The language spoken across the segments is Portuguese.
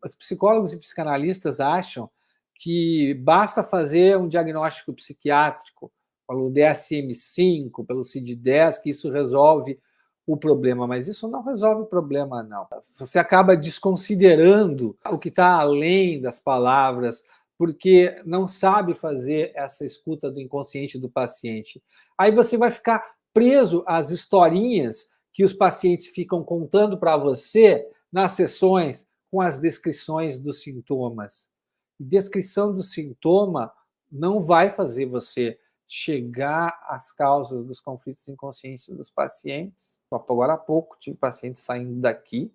os psicólogos e psicanalistas acham que basta fazer um diagnóstico psiquiátrico pelo DSM-5, pelo CID-10, que isso resolve o problema, mas isso não resolve o problema, não. Você acaba desconsiderando o que está além das palavras, porque não sabe fazer essa escuta do inconsciente do paciente. Aí você vai ficar preso às historinhas que os pacientes ficam contando para você nas sessões com as descrições dos sintomas. Descrição do sintoma não vai fazer você chegar às causas dos conflitos inconscientes dos pacientes. Agora há pouco tive pacientes saindo daqui,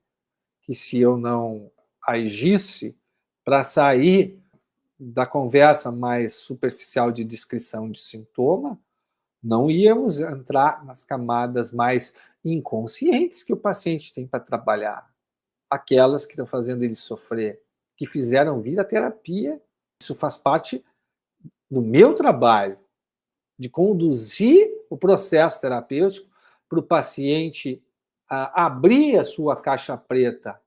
que se eu não agisse para sair da conversa mais superficial de descrição de sintoma, não íamos entrar nas camadas mais inconscientes que o paciente tem para trabalhar. Aquelas que estão fazendo ele sofrer, que fizeram vir a terapia. Isso faz parte do meu trabalho, de conduzir o processo terapêutico para o paciente abrir a sua caixa preta,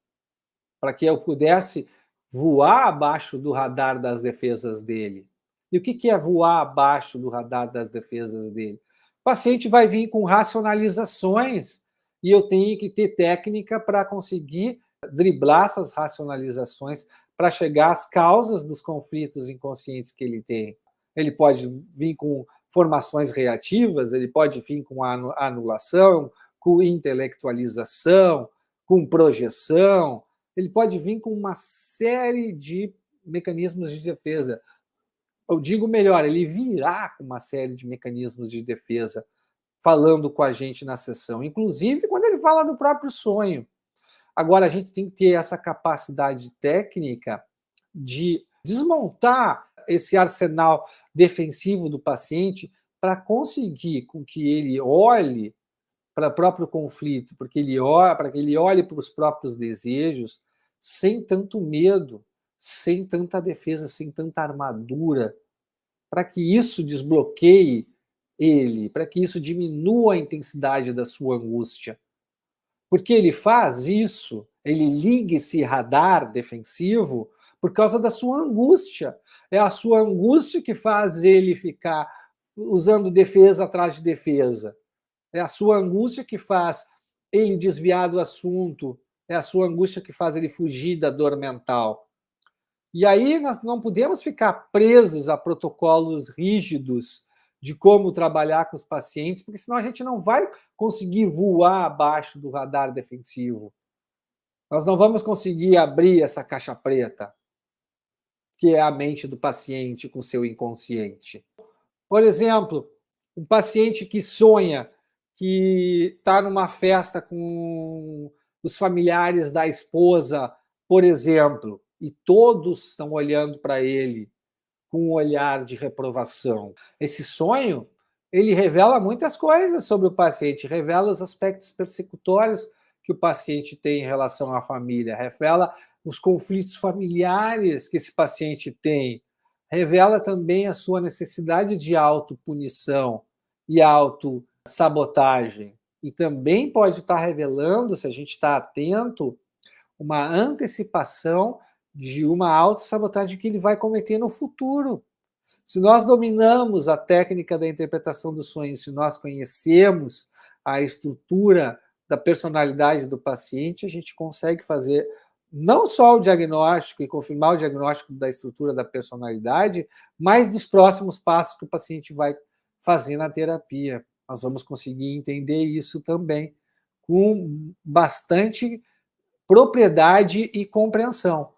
para que eu pudesse voar abaixo do radar das defesas dele. E o que é voar abaixo do radar das defesas dele? O paciente vai vir com racionalizações e eu tenho que ter técnica para conseguir driblar essas racionalizações para chegar às causas dos conflitos inconscientes que ele tem. Ele pode vir com formações reativas, ele pode vir com anulação, com intelectualização, com projeção, ele pode vir com uma série de mecanismos de defesa. Eu digo melhor, ele virá com uma série de mecanismos de defesa falando com a gente na sessão, inclusive quando ele fala do próprio sonho. Agora, a gente tem que ter essa capacidade técnica de desmontar esse arsenal defensivo do paciente para conseguir com que ele olhe para o próprio conflito, para que ele olhe para os próprios desejos sem tanto medo, sem tanta defesa, sem tanta armadura, para que isso desbloqueie ele, para que isso diminua a intensidade da sua angústia. Porque ele faz isso, ele liga esse radar defensivo por causa da sua angústia. É a sua angústia que faz ele ficar usando defesa atrás de defesa. É a sua angústia que faz ele desviar do assunto. É a sua angústia que faz ele fugir da dor mental. E aí nós não podemos ficar presos a protocolos rígidos de como trabalhar com os pacientes, porque senão a gente não vai conseguir voar abaixo do radar defensivo. Nós não vamos conseguir abrir essa caixa preta, que é a mente do paciente com seu inconsciente. Por exemplo, um paciente que sonha que está numa festa com os familiares da esposa, por exemplo, e todos estão olhando para ele com um olhar de reprovação. Esse sonho, ele revela muitas coisas sobre o paciente, revela os aspectos persecutórios que o paciente tem em relação à família, revela os conflitos familiares que esse paciente tem, revela também a sua necessidade de autopunição e autossabotagem. E também pode estar revelando, se a gente está atento, uma antecipação de uma autossabotagem que ele vai cometer no futuro. Se nós dominamos a técnica da interpretação dos sonhos, se nós conhecemos a estrutura da personalidade do paciente, a gente consegue fazer não só o diagnóstico e confirmar o diagnóstico da estrutura da personalidade, mas dos próximos passos que o paciente vai fazer na terapia. Nós vamos conseguir entender isso também com bastante propriedade e compreensão.